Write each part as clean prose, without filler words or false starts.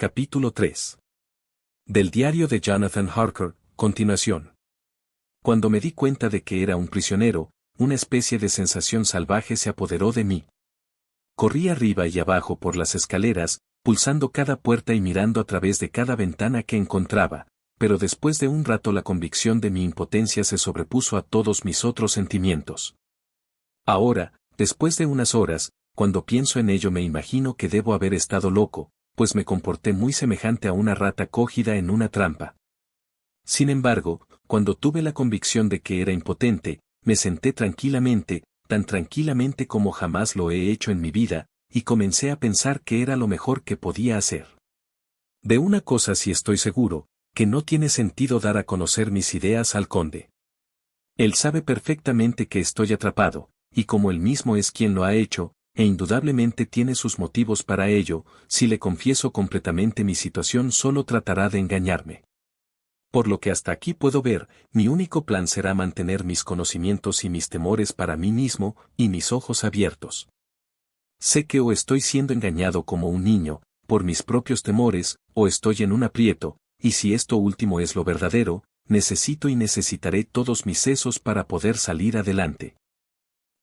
Capítulo 3. Del diario de Jonathan Harker, continuación. Cuando me di cuenta de que era un prisionero, una especie de sensación salvaje se apoderó de mí. Corrí arriba y abajo por las escaleras, pulsando cada puerta y mirando a través de cada ventana que encontraba, pero después de un rato la convicción de mi impotencia se sobrepuso a todos mis otros sentimientos. Ahora, después de unas horas, cuando pienso en ello me imagino que debo haber estado loco, pues me comporté muy semejante a una rata cogida en una trampa. Sin embargo, cuando tuve la convicción de que era impotente, me senté tranquilamente, tan tranquilamente como jamás lo he hecho en mi vida, y comencé a pensar que era lo mejor que podía hacer. De una cosa sí estoy seguro, que no tiene sentido dar a conocer mis ideas al conde. Él sabe perfectamente que estoy atrapado, y como él mismo es quien lo ha hecho, e indudablemente tiene sus motivos para ello, si le confieso completamente mi situación solo tratará de engañarme. Por lo que hasta aquí puedo ver, mi único plan será mantener mis conocimientos y mis temores para mí mismo, y mis ojos abiertos. Sé que o estoy siendo engañado como un niño, por mis propios temores, o estoy en un aprieto, y si esto último es lo verdadero, necesito y necesitaré todos mis sesos para poder salir adelante.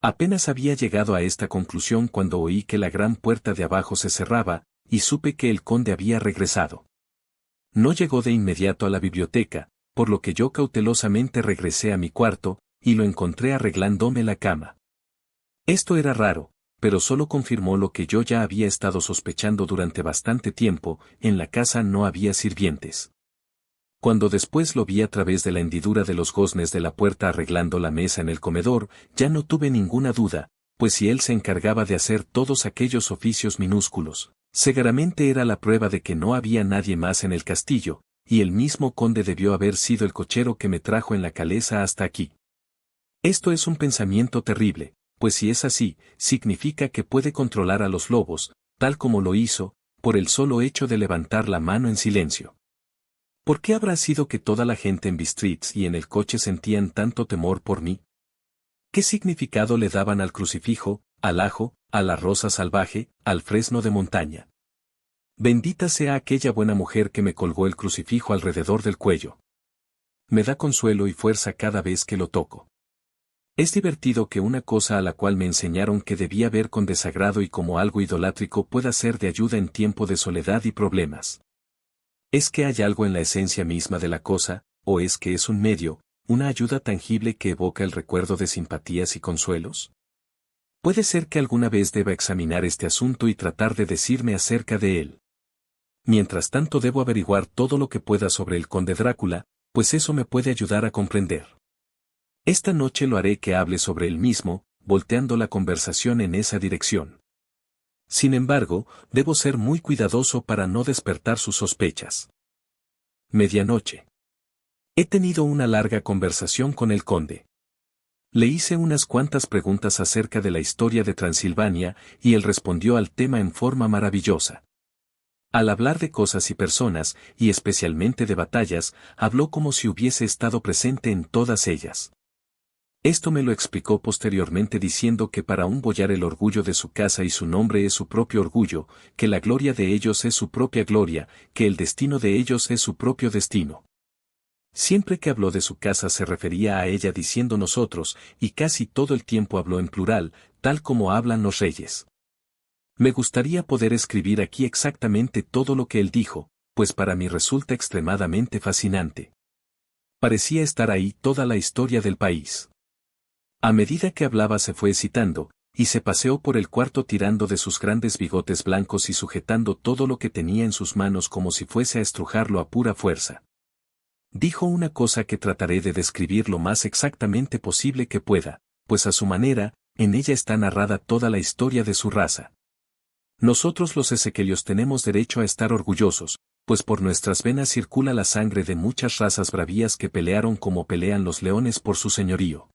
Apenas había llegado a esta conclusión cuando oí que la gran puerta de abajo se cerraba, y supe que el conde había regresado. No llegó de inmediato a la biblioteca, por lo que yo cautelosamente regresé a mi cuarto, y lo encontré arreglándome la cama. Esto era raro, pero solo confirmó lo que yo ya había estado sospechando durante bastante tiempo: en la casa no había sirvientes. Cuando después lo vi a través de la hendidura de los goznes de la puerta arreglando la mesa en el comedor, ya no tuve ninguna duda, pues si él se encargaba de hacer todos aquellos oficios minúsculos, seguramente era la prueba de que no había nadie más en el castillo, y el mismo conde debió haber sido el cochero que me trajo en la calesa hasta aquí. Esto es un pensamiento terrible, pues si es así, significa que puede controlar a los lobos, tal como lo hizo, por el solo hecho de levantar la mano en silencio. ¿Por qué habrá sido que toda la gente en Bistritz y en el coche sentían tanto temor por mí? ¿Qué significado le daban al crucifijo, al ajo, a la rosa salvaje, al fresno de montaña? Bendita sea aquella buena mujer que me colgó el crucifijo alrededor del cuello. Me da consuelo y fuerza cada vez que lo toco. Es divertido que una cosa a la cual me enseñaron que debía ver con desagrado y como algo idolátrico pueda ser de ayuda en tiempo de soledad y problemas. ¿Es que hay algo en la esencia misma de la cosa, o es que es un medio, una ayuda tangible que evoca el recuerdo de simpatías y consuelos? Puede ser que alguna vez deba examinar este asunto y tratar de decirme acerca de él. Mientras tanto debo averiguar todo lo que pueda sobre el conde Drácula, pues eso me puede ayudar a comprender. Esta noche lo haré que hable sobre él mismo, volteando la conversación en esa dirección. Sin embargo, debo ser muy cuidadoso para no despertar sus sospechas. Medianoche. He tenido una larga conversación con el conde. Le hice unas cuantas preguntas acerca de la historia de Transilvania, y él respondió al tema en forma maravillosa. Al hablar de cosas y personas, y especialmente de batallas, habló como si hubiese estado presente en todas ellas. Esto me lo explicó posteriormente diciendo que para un boyar el orgullo de su casa y su nombre es su propio orgullo, que la gloria de ellos es su propia gloria, que el destino de ellos es su propio destino. Siempre que habló de su casa se refería a ella diciendo nosotros, y casi todo el tiempo habló en plural, tal como hablan los reyes. Me gustaría poder escribir aquí exactamente todo lo que él dijo, pues para mí resulta extremadamente fascinante. Parecía estar ahí toda la historia del país. A medida que hablaba se fue excitando, y se paseó por el cuarto tirando de sus grandes bigotes blancos y sujetando todo lo que tenía en sus manos como si fuese a estrujarlo a pura fuerza. Dijo una cosa que trataré de describir lo más exactamente posible que pueda, pues a su manera, en ella está narrada toda la historia de su raza. Nosotros los ezequielios tenemos derecho a estar orgullosos, pues por nuestras venas circula la sangre de muchas razas bravías que pelearon como pelean los leones por su señorío.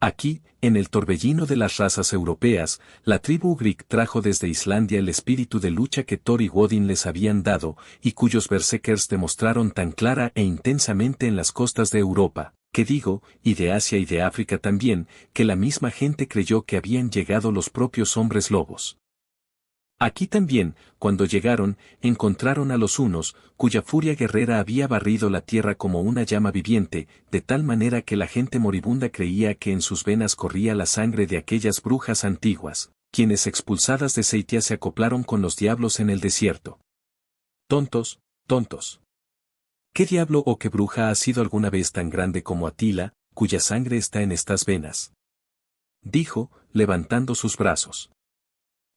Aquí, en el torbellino de las razas europeas, la tribu Ugric trajo desde Islandia el espíritu de lucha que Thor y Woden les habían dado, y cuyos berserkers demostraron tan clara e intensamente en las costas de Europa, que digo, y de Asia y de África también, que la misma gente creyó que habían llegado los propios hombres lobos. Aquí también, cuando llegaron, encontraron a los hunos, cuya furia guerrera había barrido la tierra como una llama viviente, de tal manera que la gente moribunda creía que en sus venas corría la sangre de aquellas brujas antiguas, quienes expulsadas de Seitia se acoplaron con los diablos en el desierto. Tontos, tontos. ¿Qué diablo o qué bruja ha sido alguna vez tan grande como Atila, cuya sangre está en estas venas? Dijo, levantando sus brazos.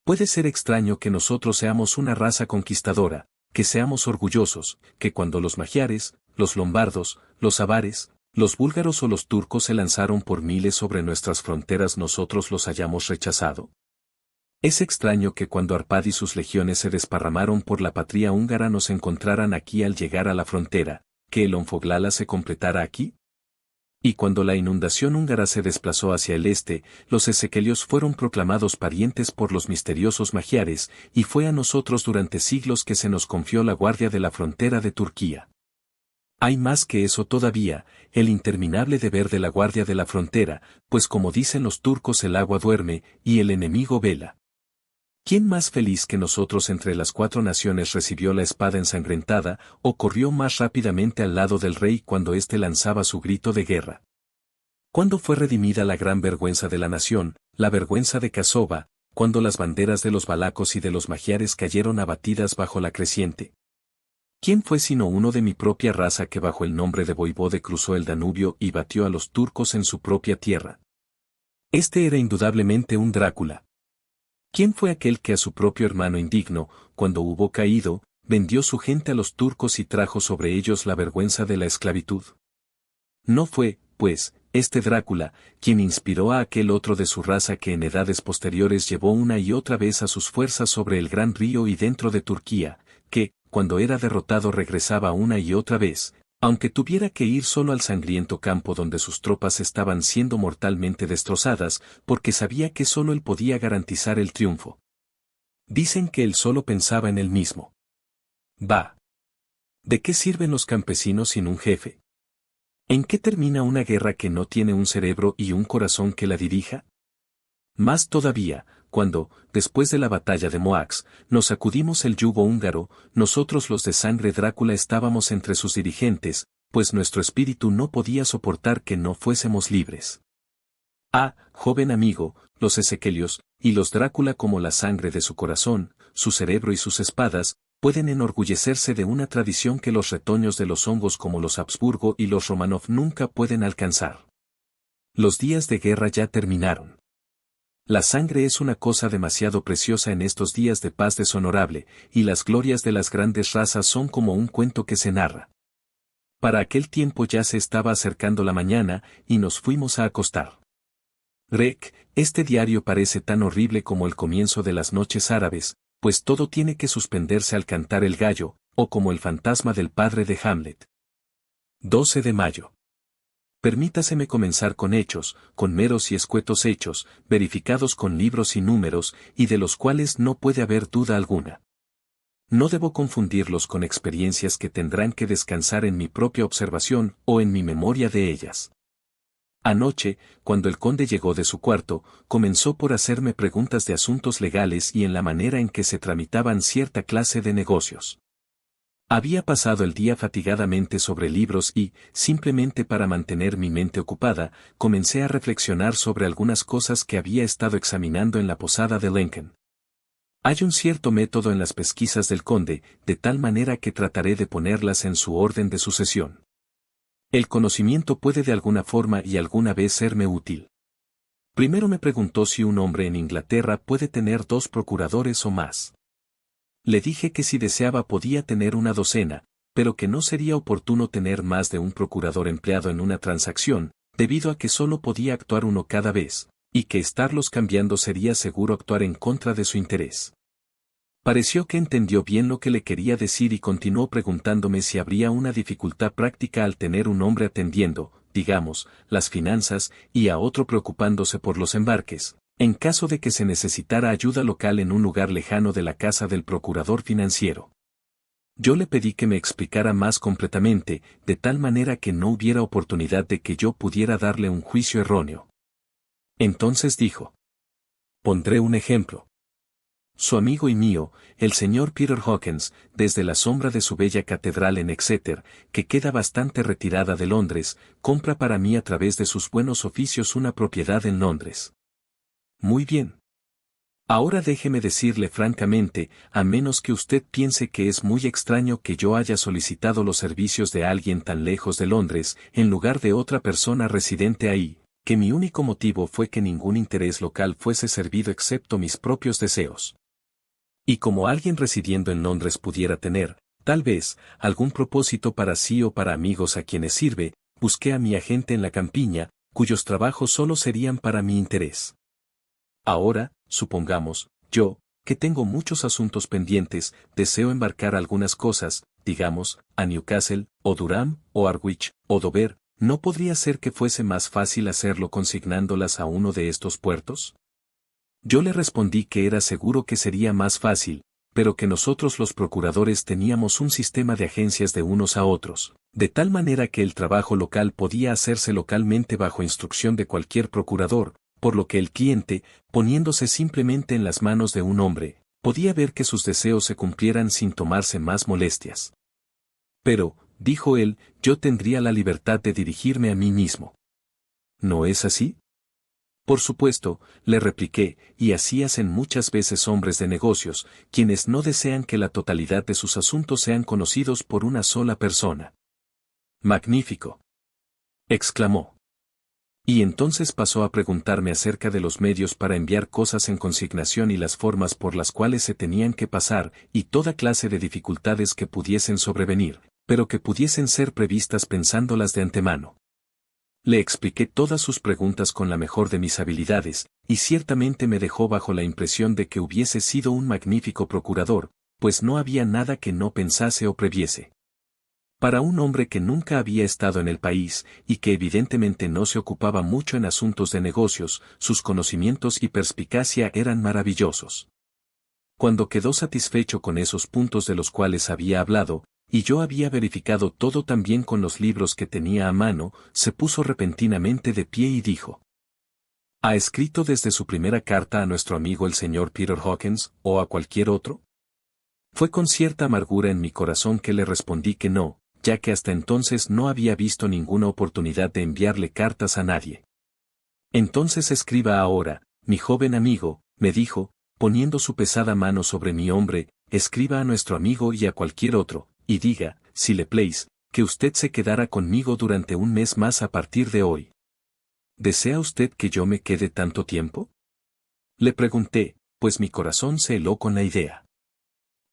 Puede ser extraño que nosotros seamos una raza conquistadora, que seamos orgullosos, que cuando los magiares, los lombardos, los avares, los búlgaros o los turcos se lanzaron por miles sobre nuestras fronteras nosotros los hayamos rechazado. Es extraño que cuando Arpad y sus legiones se desparramaron por la patria húngara nos encontraran aquí al llegar a la frontera, que el Onfoglala se completara aquí. Y cuando la inundación húngara se desplazó hacia el este, los esequelios fueron proclamados parientes por los misteriosos magiares, y fue a nosotros durante siglos que se nos confió la guardia de la frontera de Turquía. Hay más que eso todavía, el interminable deber de la guardia de la frontera, pues como dicen los turcos el agua duerme, y el enemigo vela. ¿Quién más feliz que nosotros entre las 4 naciones recibió la espada ensangrentada, o corrió más rápidamente al lado del rey cuando éste lanzaba su grito de guerra? ¿Cuándo fue redimida la gran vergüenza de la nación, la vergüenza de Kasova, cuando las banderas de los valacos y de los magiares cayeron abatidas bajo la creciente? ¿Quién fue sino uno de mi propia raza que bajo el nombre de Voivode cruzó el Danubio y batió a los turcos en su propia tierra? Este era indudablemente un Drácula. ¿Quién fue aquel que a su propio hermano indigno, cuando hubo caído, vendió su gente a los turcos y trajo sobre ellos la vergüenza de la esclavitud? No fue, pues, este Drácula, quien inspiró a aquel otro de su raza que en edades posteriores llevó una y otra vez a sus fuerzas sobre el gran río y dentro de Turquía, que, cuando era derrotado regresaba una y otra vez, aunque tuviera que ir solo al sangriento campo donde sus tropas estaban siendo mortalmente destrozadas, porque sabía que solo él podía garantizar el triunfo. Dicen que él solo pensaba en él mismo. Bah. ¿De qué sirven los campesinos sin un jefe? ¿En qué termina una guerra que no tiene un cerebro y un corazón que la dirija? Más todavía, cuando, después de la batalla de Moax, nos sacudimos el yugo húngaro, nosotros los de sangre Drácula estábamos entre sus dirigentes, pues nuestro espíritu no podía soportar que no fuésemos libres. Ah, joven amigo, los esequelios, y los Drácula como la sangre de su corazón, su cerebro y sus espadas, pueden enorgullecerse de una tradición que los retoños de los hongos como los Habsburgo y los Romanov nunca pueden alcanzar. Los días de guerra ya terminaron. La sangre es una cosa demasiado preciosa en estos días de paz deshonorable, y las glorias de las grandes razas son como un cuento que se narra. Para aquel tiempo ya se estaba acercando la mañana, y nos fuimos a acostar. Rek, este diario parece tan horrible como el comienzo de las noches árabes, pues todo tiene que suspenderse al cantar el gallo, o como el fantasma del padre de Hamlet. 12 de mayo. Permítaseme comenzar con hechos, con meros y escuetos hechos, verificados con libros y números, y de los cuales no puede haber duda alguna. No debo confundirlos con experiencias que tendrán que descansar en mi propia observación o en mi memoria de ellas. Anoche, cuando el conde llegó de su cuarto, comenzó por hacerme preguntas de asuntos legales y en la manera en que se tramitaban cierta clase de negocios. Había pasado el día fatigadamente sobre libros y, simplemente para mantener mi mente ocupada, comencé a reflexionar sobre algunas cosas que había estado examinando en la posada de Lincoln. Hay un cierto método en las pesquisas del conde, de tal manera que trataré de ponerlas en su orden de sucesión. El conocimiento puede de alguna forma y alguna vez serme útil. Primero me preguntó si un hombre en Inglaterra puede tener 2 procuradores o más. Le dije que si deseaba podía tener una docena, pero que no sería oportuno tener más de un procurador empleado en una transacción, debido a que solo podía actuar uno cada vez, y que estarlos cambiando sería seguro actuar en contra de su interés. Pareció que entendió bien lo que le quería decir y continuó preguntándome si habría una dificultad práctica al tener un hombre atendiendo, digamos, las finanzas, y a otro preocupándose por los embarques, en caso de que se necesitara ayuda local en un lugar lejano de la casa del procurador financiero. Yo le pedí que me explicara más completamente, de tal manera que no hubiera oportunidad de que yo pudiera darle un juicio erróneo. Entonces dijo: pondré un ejemplo. su amigo y mío, el señor Peter Hawkins, desde la sombra de su bella catedral en Exeter, que queda bastante retirada de Londres, compra para mí a través de sus buenos oficios una propiedad en Londres. Muy bien. Ahora déjeme decirle francamente, a menos que usted piense que es muy extraño que yo haya solicitado los servicios de alguien tan lejos de Londres, en lugar de otra persona residente ahí, que mi único motivo fue que ningún interés local fuese servido excepto mis propios deseos. Y como alguien residiendo en Londres pudiera tener, tal vez, algún propósito para sí o para amigos a quienes sirve, busqué a mi agente en la campiña, cuyos trabajos solo serían para mi interés. Ahora, supongamos, yo, que tengo muchos asuntos pendientes, deseo embarcar algunas cosas, digamos, a Newcastle, o Durham, o Harwich, o Dover, ¿no podría ser que fuese más fácil hacerlo consignándolas a uno de estos puertos? Yo le respondí que era seguro que sería más fácil, pero que nosotros los procuradores teníamos un sistema de agencias de unos a otros, de tal manera que el trabajo local podía hacerse localmente bajo instrucción de cualquier procurador, por lo que el cliente, poniéndose simplemente en las manos de un hombre, podía ver que sus deseos se cumplieran sin tomarse más molestias. Pero, dijo él, yo tendría la libertad de dirigirme a mí mismo. ¿No es así? Por supuesto, le repliqué, y así hacen muchas veces hombres de negocios, quienes no desean que la totalidad de sus asuntos sean conocidos por una sola persona. Magnífico. Exclamó. Y entonces pasó a preguntarme acerca de los medios para enviar cosas en consignación y las formas por las cuales se tenían que pasar, y toda clase de dificultades que pudiesen sobrevenir, pero que pudiesen ser previstas pensándolas de antemano. Le expliqué todas sus preguntas con la mejor de mis habilidades, y ciertamente me dejó bajo la impresión de que hubiese sido un magnífico procurador, pues no había nada que no pensase o previese. Para un hombre que nunca había estado en el país, y que evidentemente no se ocupaba mucho en asuntos de negocios, sus conocimientos y perspicacia eran maravillosos. Cuando quedó satisfecho con esos puntos de los cuales había hablado, y yo había verificado todo también con los libros que tenía a mano, se puso repentinamente de pie y dijo: ¿Ha escrito desde su primera carta a nuestro amigo el señor Peter Hawkins, o a cualquier otro? Fue con cierta amargura en mi corazón que le respondí que no, ya que hasta entonces no había visto ninguna oportunidad de enviarle cartas a nadie. Entonces escriba ahora, mi joven amigo, me dijo, poniendo su pesada mano sobre mi hombro, escriba a nuestro amigo y a cualquier otro, y diga, si le place, que usted se quedará conmigo durante un mes más a partir de hoy. ¿Desea usted que yo me quede tanto tiempo? Le pregunté, pues mi corazón se heló con la idea.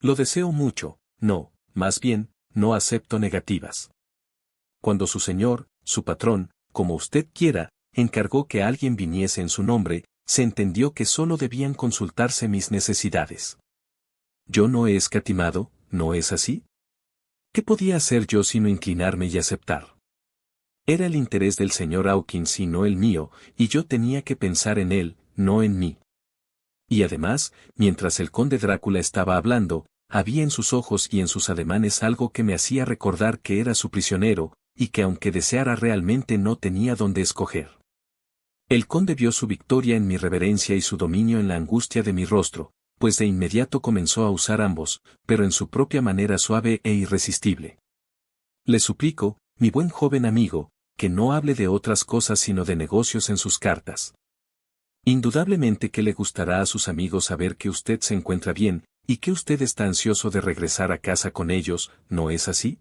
Lo deseo mucho, no, más bien, no acepto negativas. Cuando su señor, su patrón, como usted quiera, encargó que alguien viniese en su nombre, se entendió que solo debían consultarse mis necesidades. Yo no he escatimado, ¿no es así? ¿Qué podía hacer yo sino inclinarme y aceptar? Era el interés del señor Hawkins y no el mío, y yo tenía que pensar en él, no en mí. Y además, mientras el conde Drácula estaba hablando, había en sus ojos y en sus ademanes algo que me hacía recordar que era su prisionero, y que aunque deseara realmente no tenía dónde escoger. El conde vio su victoria en mi reverencia y su dominio en la angustia de mi rostro, pues de inmediato comenzó a usar ambos, pero en su propia manera suave e irresistible. Le suplico, mi buen joven amigo, que no hable de otras cosas sino de negocios en sus cartas. Indudablemente que le gustará a sus amigos saber que usted se encuentra bien, y que usted está ansioso de regresar a casa con ellos, ¿no es así?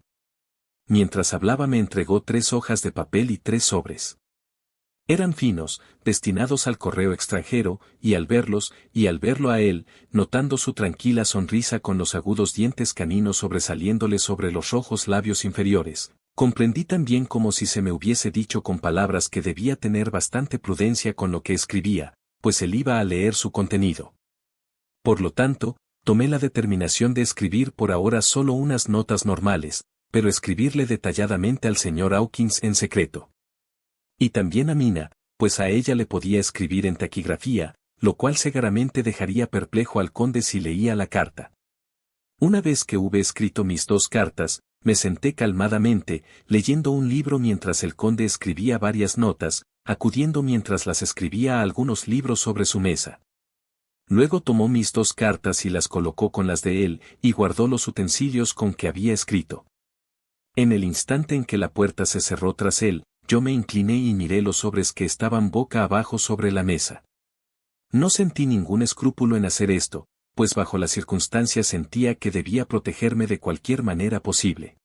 Mientras hablaba me entregó 3 hojas de papel y 3 sobres. Eran finos, destinados al correo extranjero, y al verlo a él, notando su tranquila sonrisa con los agudos dientes caninos sobresaliéndole sobre los rojos labios inferiores, comprendí también como si se me hubiese dicho con palabras que debía tener bastante prudencia con lo que escribía, pues él iba a leer su contenido. Por lo tanto, tomé la determinación de escribir por ahora solo unas notas normales, pero escribirle detalladamente al señor Hawkins en secreto. Y también a Mina, pues a ella le podía escribir en taquigrafía, lo cual seguramente dejaría perplejo al conde si leía la carta. Una vez que hube escrito mis 2 cartas, me senté calmadamente, leyendo un libro mientras el conde escribía varias notas, acudiendo mientras las escribía a algunos libros sobre su mesa. Luego tomó mis 2 cartas y las colocó con las de él, y guardó los utensilios con que había escrito. En el instante en que la puerta se cerró tras él, yo me incliné y miré los sobres que estaban boca abajo sobre la mesa. No sentí ningún escrúpulo en hacer esto, pues bajo las circunstancias sentía que debía protegerme de cualquier manera posible.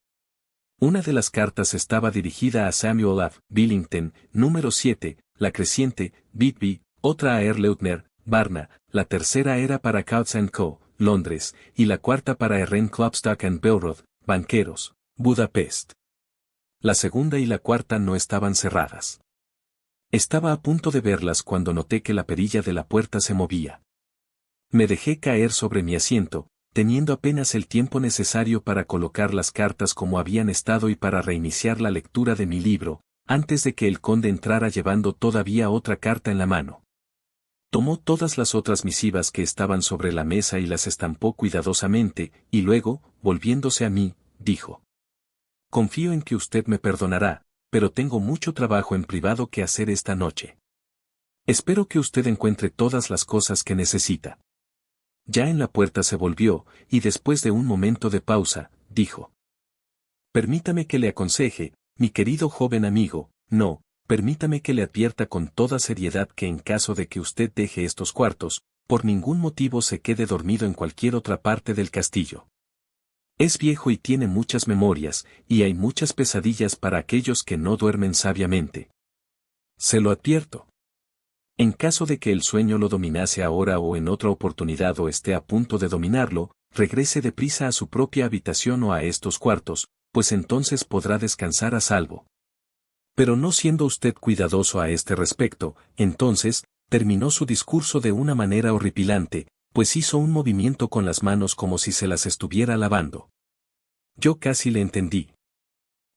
Una de las cartas estaba dirigida a Samuel F. Billington, número 7, La Creciente, Whitby, otra a Erleutner, Varna, la tercera era para Coutts & Co., Londres, y la cuarta para Ern Klopstock & Belrod, banqueros, Budapest. La segunda y la cuarta no estaban cerradas. Estaba a punto de verlas cuando noté que la perilla de la puerta se movía. Me dejé caer sobre mi asiento, teniendo apenas el tiempo necesario para colocar las cartas como habían estado y para reiniciar la lectura de mi libro, antes de que el conde entrara llevando todavía otra carta en la mano. Tomó todas las otras misivas que estaban sobre la mesa y las estampó cuidadosamente, y luego, volviéndose a mí, dijo: «Confío en que usted me perdonará, pero tengo mucho trabajo en privado que hacer esta noche. Espero que usted encuentre todas las cosas que necesita». Ya en la puerta se volvió, y después de un momento de pausa, dijo: «Permítame que le aconseje, mi querido joven amigo, no, permítame que le advierta con toda seriedad que en caso de que usted deje estos cuartos, por ningún motivo se quede dormido en cualquier otra parte del castillo. Es viejo y tiene muchas memorias, y hay muchas pesadillas para aquellos que no duermen sabiamente. Se lo advierto. En caso de que el sueño lo dominase ahora o en otra oportunidad o esté a punto de dominarlo, regrese deprisa a su propia habitación o a estos cuartos, pues entonces podrá descansar a salvo. Pero no siendo usted cuidadoso a este respecto, entonces, terminó su discurso de una manera horripilante, pues hizo un movimiento con las manos como si se las estuviera lavando. Yo casi le entendí.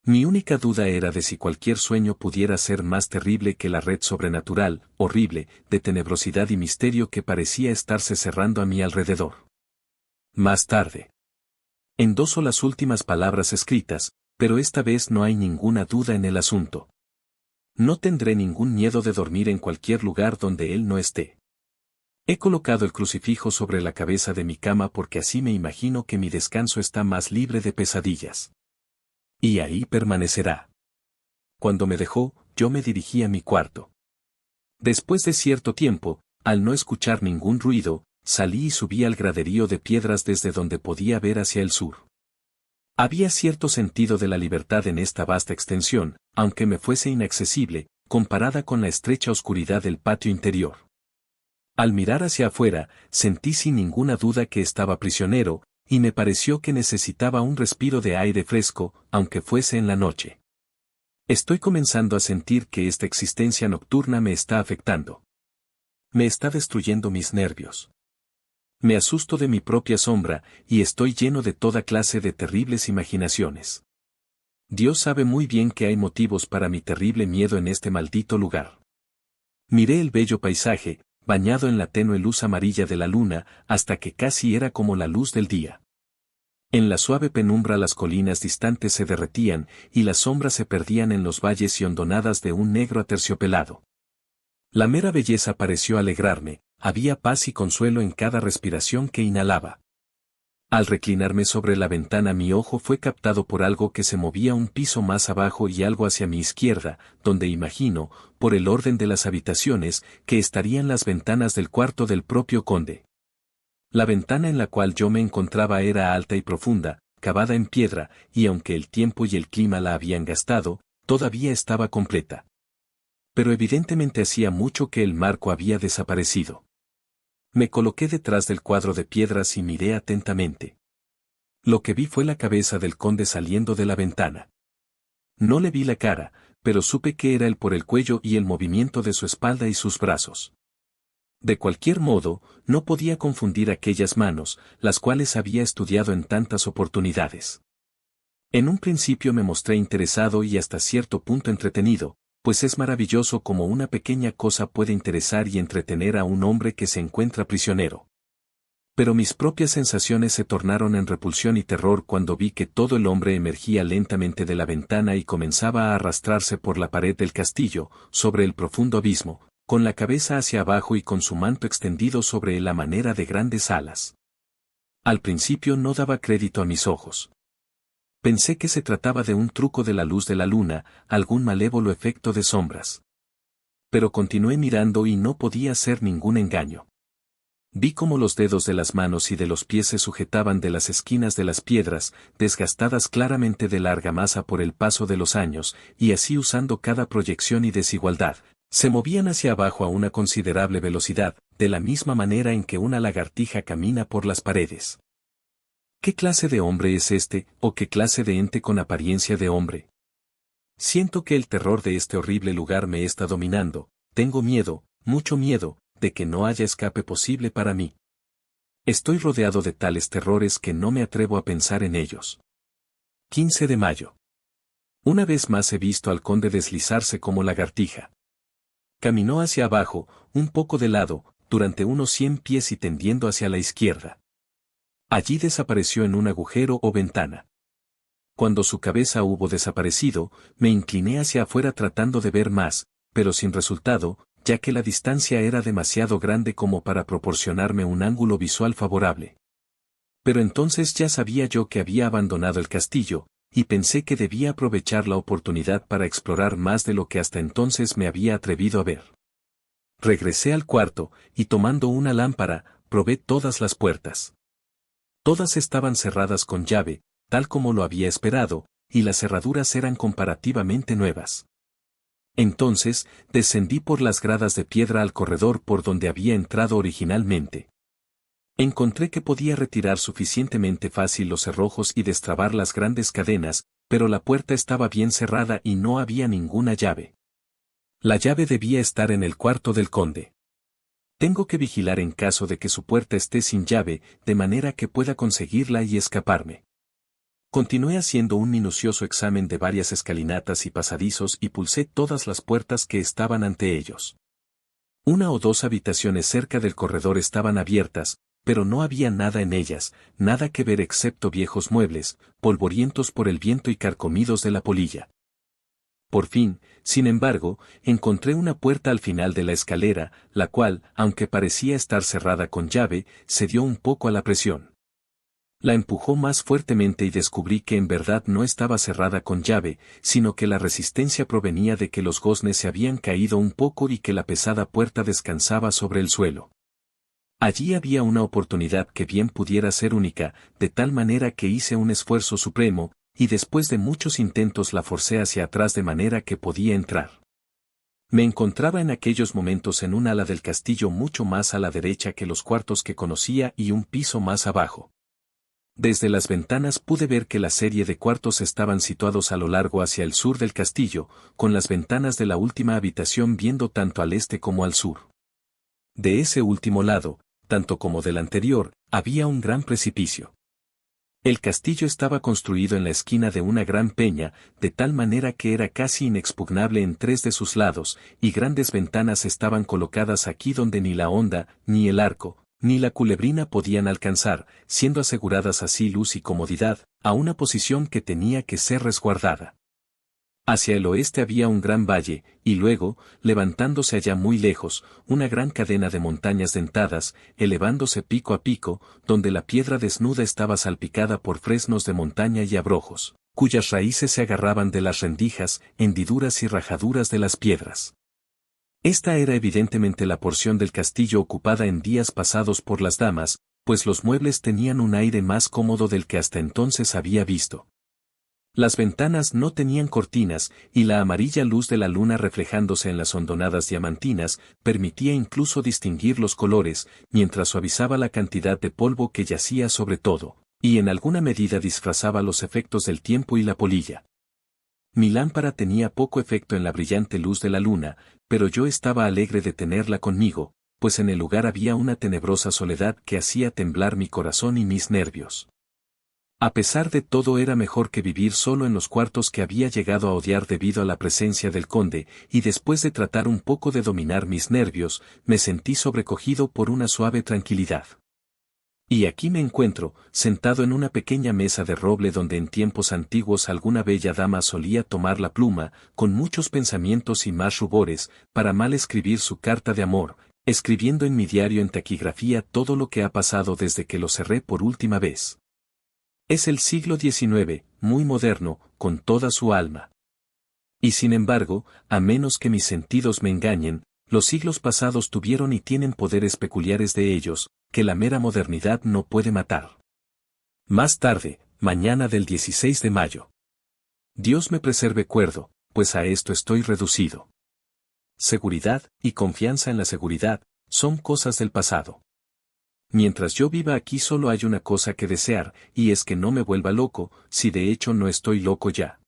Mi única duda era de si cualquier sueño pudiera ser más terrible que la red sobrenatural, horrible, de tenebrosidad y misterio que parecía estarse cerrando a mi alrededor. Más tarde. Endoso las últimas palabras escritas, pero esta vez no hay ninguna duda en el asunto. No tendré ningún miedo de dormir en cualquier lugar donde él no esté. He colocado el crucifijo sobre la cabeza de mi cama porque así me imagino que mi descanso está más libre de pesadillas. Y ahí permanecerá. Cuando me dejó, yo me dirigí a mi cuarto. Después de cierto tiempo, al no escuchar ningún ruido, salí y subí al graderío de piedras desde donde podía ver hacia el sur. Había cierto sentido de la libertad en esta vasta extensión, aunque me fuese inaccesible, comparada con la estrecha oscuridad del patio interior. Al mirar hacia afuera, sentí sin ninguna duda que estaba prisionero, y me pareció que necesitaba un respiro de aire fresco, aunque fuese en la noche. Estoy comenzando a sentir que esta existencia nocturna me está afectando. Me está destruyendo mis nervios. Me asusto de mi propia sombra, y estoy lleno de toda clase de terribles imaginaciones. Dios sabe muy bien que hay motivos para mi terrible miedo en este maldito lugar. Miré el bello paisaje, bañado en la tenue luz amarilla de la luna, hasta que casi era como la luz del día. En la suave penumbra las colinas distantes se derretían, y las sombras se perdían en los valles y hondonadas de un negro aterciopelado. La mera belleza pareció alegrarme, había paz y consuelo en cada respiración que inhalaba. Al reclinarme sobre la ventana mi ojo fue captado por algo que se movía un piso más abajo y algo hacia mi izquierda, donde imagino, por el orden de las habitaciones, que estarían las ventanas del cuarto del propio conde. La ventana en la cual yo me encontraba era alta y profunda, cavada en piedra, y aunque el tiempo y el clima la habían gastado, todavía estaba completa. Pero evidentemente hacía mucho que el marco había desaparecido. Me coloqué detrás del cuadro de piedras y miré atentamente. Lo que vi fue la cabeza del conde saliendo de la ventana. No le vi la cara, pero supe que era él por el cuello y el movimiento de su espalda y sus brazos. De cualquier modo, no podía confundir aquellas manos, las cuales había estudiado en tantas oportunidades. En un principio me mostré interesado y hasta cierto punto entretenido, pues es maravilloso cómo una pequeña cosa puede interesar y entretener a un hombre que se encuentra prisionero. Pero mis propias sensaciones se tornaron en repulsión y terror cuando vi que todo el hombre emergía lentamente de la ventana y comenzaba a arrastrarse por la pared del castillo, sobre el profundo abismo, con la cabeza hacia abajo y con su manto extendido sobre él a manera de grandes alas. Al principio no daba crédito a mis ojos. Pensé que se trataba de un truco de la luz de la luna, algún malévolo efecto de sombras. Pero continué mirando y no podía ser ningún engaño. Vi cómo los dedos de las manos y de los pies se sujetaban de las esquinas de las piedras, desgastadas claramente de larga masa por el paso de los años, y así usando cada proyección y desigualdad, se movían hacia abajo a una considerable velocidad, de la misma manera en que una lagartija camina por las paredes. ¿Qué clase de hombre es este, o qué clase de ente con apariencia de hombre? Siento que el terror de este horrible lugar me está dominando, tengo miedo, mucho miedo, de que no haya escape posible para mí. Estoy rodeado de tales terrores que no me atrevo a pensar en ellos. 15 de mayo. Una vez más he visto al conde deslizarse como lagartija. Caminó hacia abajo, un poco de lado, durante unos 100 pies y tendiendo hacia la izquierda. Allí desapareció en un agujero o ventana. Cuando su cabeza hubo desaparecido, me incliné hacia afuera tratando de ver más, pero sin resultado, ya que la distancia era demasiado grande como para proporcionarme un ángulo visual favorable. Pero entonces ya sabía yo que había abandonado el castillo, y pensé que debía aprovechar la oportunidad para explorar más de lo que hasta entonces me había atrevido a ver. Regresé al cuarto, y tomando una lámpara, probé todas las puertas. Todas estaban cerradas con llave, tal como lo había esperado, y las cerraduras eran comparativamente nuevas. Entonces, descendí por las gradas de piedra al corredor por donde había entrado originalmente. Encontré que podía retirar suficientemente fácil los cerrojos y destrabar las grandes cadenas, pero la puerta estaba bien cerrada y no había ninguna llave. La llave debía estar en el cuarto del conde. Tengo que vigilar en caso de que su puerta esté sin llave, de manera que pueda conseguirla y escaparme. Continué haciendo un minucioso examen de varias escalinatas y pasadizos y pulsé todas las puertas que estaban ante ellos. Una o dos habitaciones cerca del corredor estaban abiertas, pero no había nada en ellas, nada que ver excepto viejos muebles, polvorientos por el viento y carcomidos de la polilla. Por fin, sin embargo, encontré una puerta al final de la escalera, la cual, aunque parecía estar cerrada con llave, cedió un poco a la presión. La empujó más fuertemente y descubrí que en verdad no estaba cerrada con llave, sino que la resistencia provenía de que los goznes se habían caído un poco y que la pesada puerta descansaba sobre el suelo. Allí había una oportunidad que bien pudiera ser única, de tal manera que hice un esfuerzo supremo, y después de muchos intentos la forcé hacia atrás de manera que podía entrar. Me encontraba en aquellos momentos en un ala del castillo mucho más a la derecha que los cuartos que conocía y un piso más abajo. Desde las ventanas pude ver que la serie de cuartos estaban situados a lo largo hacia el sur del castillo, con las ventanas de la última habitación viendo tanto al este como al sur. De ese último lado, tanto como del anterior, había un gran precipicio. El castillo estaba construido en la esquina de una gran peña, de tal manera que era casi inexpugnable en 3 de sus lados, y grandes ventanas estaban colocadas aquí donde ni la honda, ni el arco, ni la culebrina podían alcanzar, siendo aseguradas así luz y comodidad, a una posición que tenía que ser resguardada. Hacia el oeste había un gran valle, y luego, levantándose allá muy lejos, una gran cadena de montañas dentadas, elevándose pico a pico, donde la piedra desnuda estaba salpicada por fresnos de montaña y abrojos, cuyas raíces se agarraban de las rendijas, hendiduras y rajaduras de las piedras. Esta era evidentemente la porción del castillo ocupada en días pasados por las damas, pues los muebles tenían un aire más cómodo del que hasta entonces había visto. Las ventanas no tenían cortinas, y la amarilla luz de la luna reflejándose en las hondonadas diamantinas, permitía incluso distinguir los colores, mientras suavizaba la cantidad de polvo que yacía sobre todo, y en alguna medida disfrazaba los efectos del tiempo y la polilla. Mi lámpara tenía poco efecto en la brillante luz de la luna, pero yo estaba alegre de tenerla conmigo, pues en el lugar había una tenebrosa soledad que hacía temblar mi corazón y mis nervios. A pesar de todo era mejor que vivir solo en los cuartos que había llegado a odiar debido a la presencia del conde, y después de tratar un poco de dominar mis nervios, me sentí sobrecogido por una suave tranquilidad. Y aquí me encuentro, sentado en una pequeña mesa de roble donde en tiempos antiguos alguna bella dama solía tomar la pluma, con muchos pensamientos y más rubores, para mal escribir su carta de amor, escribiendo en mi diario en taquigrafía todo lo que ha pasado desde que lo cerré por última vez. Es el siglo XIX, muy moderno, con toda su alma. Y sin embargo, a menos que mis sentidos me engañen, los siglos pasados tuvieron y tienen poderes peculiares de ellos, que la mera modernidad no puede matar. Más tarde, mañana del 16 de mayo. Dios me preserve cuerdo, pues a esto estoy reducido. Seguridad y confianza en la seguridad son cosas del pasado. Mientras yo viva aquí solo hay una cosa que desear, y es que no me vuelva loco, si de hecho no estoy loco ya.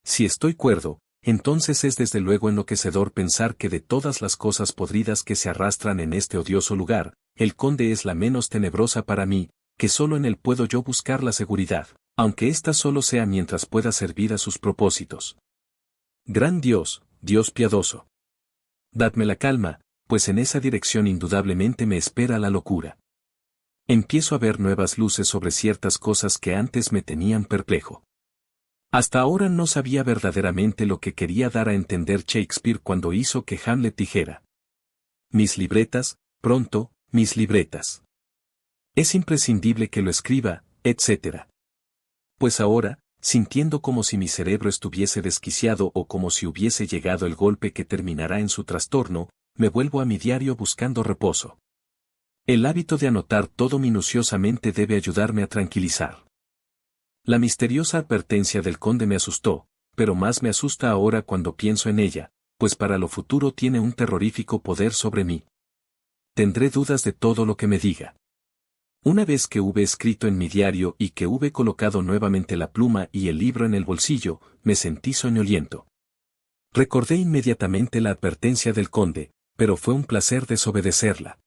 Si estoy cuerdo, entonces es desde luego enloquecedor pensar que de todas las cosas podridas que se arrastran en este odioso lugar, el conde es la menos tenebrosa para mí, que solo en él puedo yo buscar la seguridad, aunque ésta solo sea mientras pueda servir a sus propósitos. Gran Dios, Dios piadoso. Dadme la calma, pues en esa dirección indudablemente me espera la locura. Empiezo a ver nuevas luces sobre ciertas cosas que antes me tenían perplejo. Hasta ahora no sabía verdaderamente lo que quería dar a entender Shakespeare cuando hizo que Hamlet dijera: mis libretas, pronto, mis libretas. Es imprescindible que lo escriba, etc. Pues ahora, sintiendo como si mi cerebro estuviese desquiciado o como si hubiese llegado el golpe que terminará en su trastorno, me vuelvo a mi diario buscando reposo. El hábito de anotar todo minuciosamente debe ayudarme a tranquilizar. La misteriosa advertencia del conde me asustó, pero más me asusta ahora cuando pienso en ella, pues para lo futuro tiene un terrorífico poder sobre mí. Tendré dudas de todo lo que me diga. Una vez que hube escrito en mi diario y que hube colocado nuevamente la pluma y el libro en el bolsillo, me sentí soñoliento. Recordé inmediatamente la advertencia del conde, pero fue un placer desobedecerla.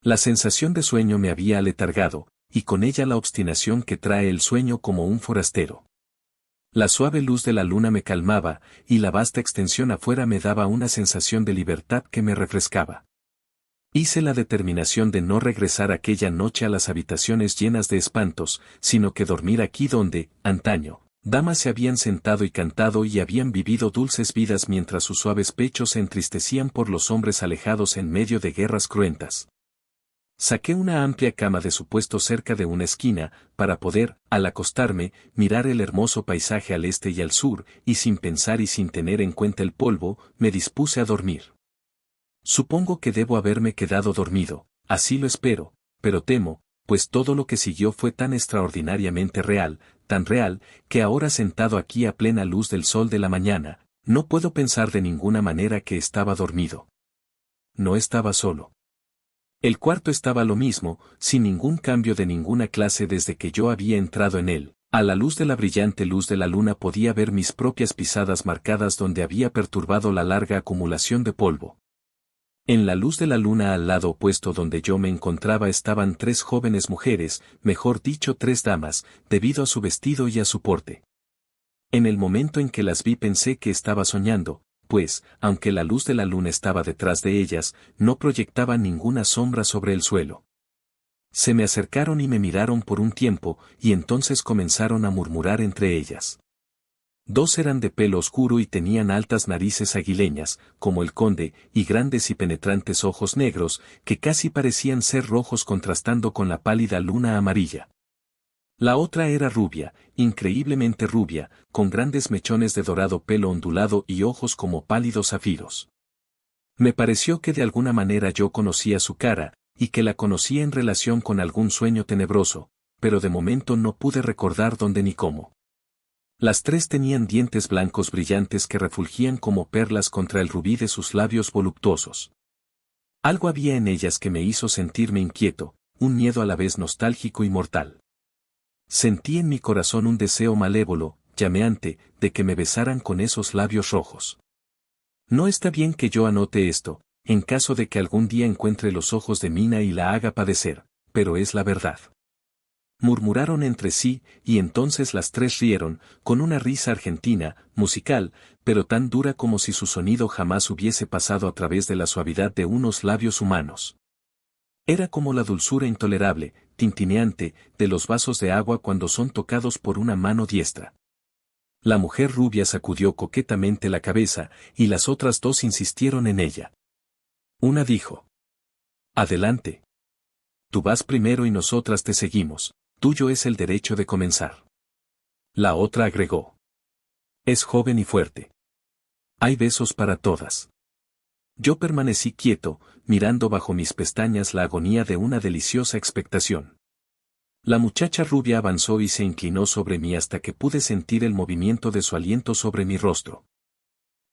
La sensación de sueño me había aletargado, y con ella la obstinación que trae el sueño como un forastero. La suave luz de la luna me calmaba, y la vasta extensión afuera me daba una sensación de libertad que me refrescaba. Hice la determinación de no regresar aquella noche a las habitaciones llenas de espantos, sino que dormir aquí donde, antaño, damas se habían sentado y cantado y habían vivido dulces vidas mientras sus suaves pechos se entristecían por los hombres alejados en medio de guerras cruentas. Saqué una amplia cama de su puesto cerca de una esquina, para poder, al acostarme, mirar el hermoso paisaje al este y al sur, y sin pensar y sin tener en cuenta el polvo, me dispuse a dormir. Supongo que debo haberme quedado dormido, así lo espero, pero temo, pues todo lo que siguió fue tan extraordinariamente real, tan real, que ahora sentado aquí a plena luz del sol de la mañana, no puedo pensar de ninguna manera que estaba dormido. No estaba solo. El cuarto estaba lo mismo, sin ningún cambio de ninguna clase desde que yo había entrado en él. A la luz de la brillante luz de la luna podía ver mis propias pisadas marcadas donde había perturbado la larga acumulación de polvo. En la luz de la luna al lado opuesto donde yo me encontraba estaban tres jóvenes mujeres, mejor dicho tres damas, debido a su vestido y a su porte. En el momento en que las vi pensé que estaba soñando, pues, aunque la luz de la luna estaba detrás de ellas, no proyectaba ninguna sombra sobre el suelo. Se me acercaron y me miraron por un tiempo, y entonces comenzaron a murmurar entre ellas. Dos eran de pelo oscuro y tenían altas narices aguileñas, como el conde, y grandes y penetrantes ojos negros, que casi parecían ser rojos contrastando con la pálida luna amarilla. La otra era rubia, increíblemente rubia, con grandes mechones de dorado pelo ondulado y ojos como pálidos zafiros. Me pareció que de alguna manera yo conocía su cara, y que la conocía en relación con algún sueño tenebroso, pero de momento no pude recordar dónde ni cómo. Las tres tenían dientes blancos brillantes que refulgían como perlas contra el rubí de sus labios voluptuosos. Algo había en ellas que me hizo sentirme inquieto, un miedo a la vez nostálgico y mortal. Sentí en mi corazón un deseo malévolo, llameante, de que me besaran con esos labios rojos. No está bien que yo anote esto, en caso de que algún día encuentre los ojos de Mina y la haga padecer, pero es la verdad. Murmuraron entre sí, y entonces las tres rieron, con una risa argentina, musical, pero tan dura como si su sonido jamás hubiese pasado a través de la suavidad de unos labios humanos. Era como la dulzura intolerable, tintineante, de los vasos de agua cuando son tocados por una mano diestra. La mujer rubia sacudió coquetamente la cabeza, y las otras dos insistieron en ella. Una dijo: Adelante. Tú vas primero y nosotras te seguimos, tuyo es el derecho de comenzar. La otra agregó: Es joven y fuerte. Hay besos para todas. Yo permanecí quieto, mirando bajo mis pestañas la agonía de una deliciosa expectación. La muchacha rubia avanzó y se inclinó sobre mí hasta que pude sentir el movimiento de su aliento sobre mi rostro.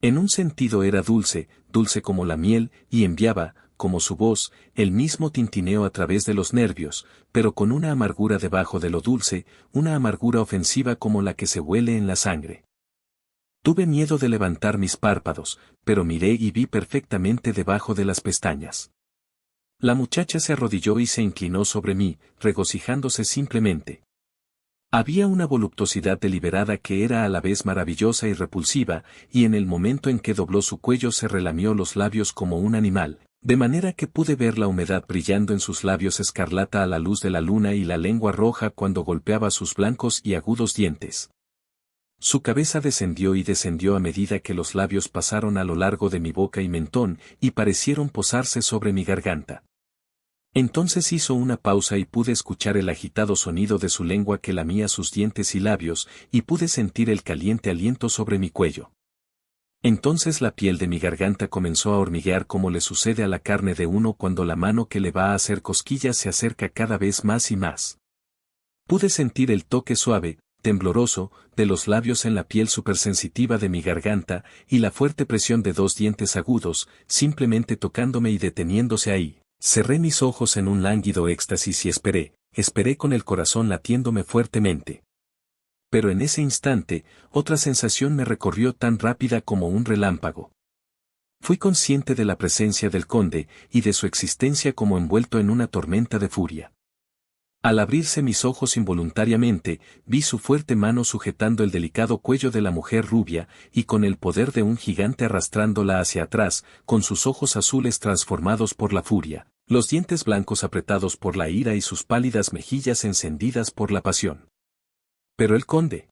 En un sentido era dulce, dulce como la miel, y enviaba, como su voz, el mismo tintineo a través de los nervios, pero con una amargura debajo de lo dulce, una amargura ofensiva como la que se huele en la sangre. Tuve miedo de levantar mis párpados, pero miré y vi perfectamente debajo de las pestañas. La muchacha se arrodilló y se inclinó sobre mí, regocijándose simplemente. Había una voluptuosidad deliberada que era a la vez maravillosa y repulsiva, y en el momento en que dobló su cuello se relamió los labios como un animal, de manera que pude ver la humedad brillando en sus labios escarlata a la luz de la luna y la lengua roja cuando golpeaba sus blancos y agudos dientes. Su cabeza descendió y descendió a medida que los labios pasaron a lo largo de mi boca y mentón, y parecieron posarse sobre mi garganta. Entonces hizo una pausa y pude escuchar el agitado sonido de su lengua que lamía sus dientes y labios, y pude sentir el caliente aliento sobre mi cuello. Entonces la piel de mi garganta comenzó a hormiguear como le sucede a la carne de uno cuando la mano que le va a hacer cosquillas se acerca cada vez más y más. Pude sentir el toque suave, tembloroso, de los labios en la piel supersensitiva de mi garganta, y la fuerte presión de dos dientes agudos, simplemente tocándome y deteniéndose ahí. Cerré mis ojos en un lánguido éxtasis y esperé con el corazón latiéndome fuertemente. Pero en ese instante, otra sensación me recorrió tan rápida como un relámpago. Fui consciente de la presencia del conde, y de su existencia como envuelto en una tormenta de furia. Al abrirse mis ojos involuntariamente, vi su fuerte mano sujetando el delicado cuello de la mujer rubia, y con el poder de un gigante arrastrándola hacia atrás, con sus ojos azules transformados por la furia, los dientes blancos apretados por la ira y sus pálidas mejillas encendidas por la pasión. Pero el conde.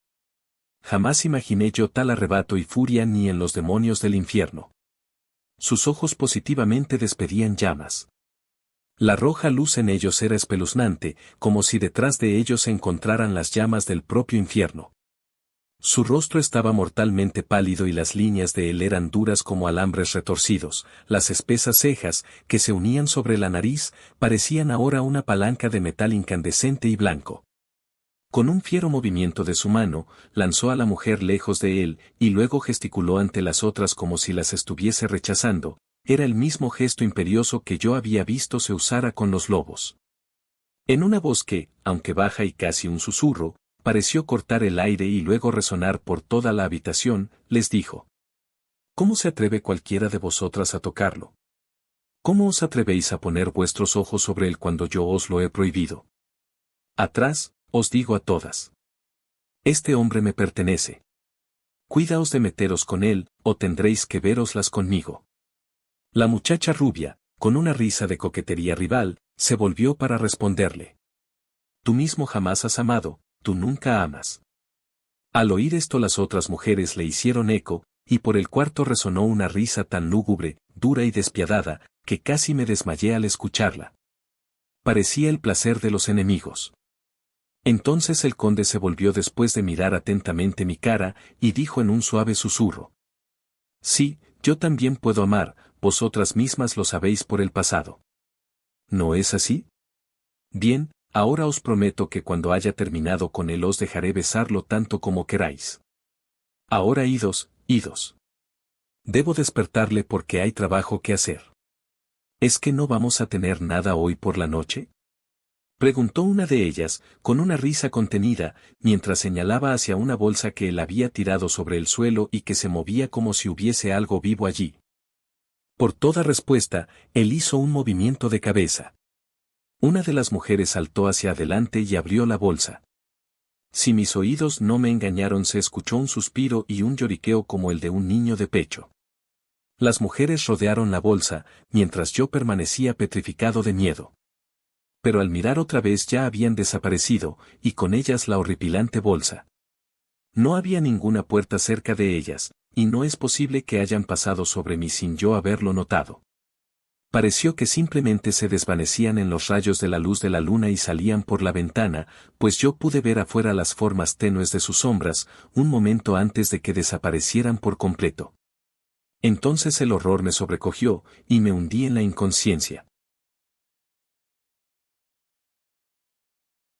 Jamás imaginé yo tal arrebato y furia ni en los demonios del infierno. Sus ojos positivamente despedían llamas. La roja luz en ellos era espeluznante, como si detrás de ellos se encontraran las llamas del propio infierno. Su rostro estaba mortalmente pálido y las líneas de él eran duras como alambres retorcidos, las espesas cejas, que se unían sobre la nariz, parecían ahora una palanca de metal incandescente y blanco. Con un fiero movimiento de su mano, lanzó a la mujer lejos de él, y luego gesticuló ante las otras como si las estuviese rechazando. Era el mismo gesto imperioso que yo había visto se usara con los lobos. En una voz que, aunque baja y casi un susurro, pareció cortar el aire y luego resonar por toda la habitación, les dijo: ¿Cómo se atreve cualquiera de vosotras a tocarlo? ¿Cómo os atrevéis a poner vuestros ojos sobre él cuando yo os lo he prohibido? Atrás, os digo a todas. Este hombre me pertenece. Cuidaos de meteros con él, o tendréis que veroslas conmigo. La muchacha rubia, con una risa de coquetería rival, se volvió para responderle: Tú mismo jamás has amado, tú nunca amas. Al oír esto las otras mujeres le hicieron eco, y por el cuarto resonó una risa tan lúgubre, dura y despiadada, que casi me desmayé al escucharla. Parecía el placer de los enemigos. Entonces el conde se volvió después de mirar atentamente mi cara, y dijo en un suave susurro: Sí, yo también puedo amar, vosotras mismas lo sabéis por el pasado. ¿No es así? Bien, ahora os prometo que cuando haya terminado con él os dejaré besarlo tanto como queráis. Ahora idos, idos. Debo despertarle porque hay trabajo que hacer. ¿Es que no vamos a tener nada hoy por la noche? Preguntó una de ellas, con una risa contenida, mientras señalaba hacia una bolsa que él había tirado sobre el suelo y que se movía como si hubiese algo vivo allí. Por toda respuesta, él hizo un movimiento de cabeza. Una de las mujeres saltó hacia adelante y abrió la bolsa. Si mis oídos no me engañaron, se escuchó un suspiro y un lloriqueo como el de un niño de pecho. Las mujeres rodearon la bolsa, mientras yo permanecía petrificado de miedo. Pero al mirar otra vez ya habían desaparecido, y con ellas la horripilante bolsa. No había ninguna puerta cerca de ellas, y no es posible que hayan pasado sobre mí sin yo haberlo notado. Pareció que simplemente se desvanecían en los rayos de la luz de la luna y salían por la ventana, pues yo pude ver afuera las formas tenues de sus sombras, un momento antes de que desaparecieran por completo. Entonces el horror me sobrecogió, y me hundí en la inconsciencia.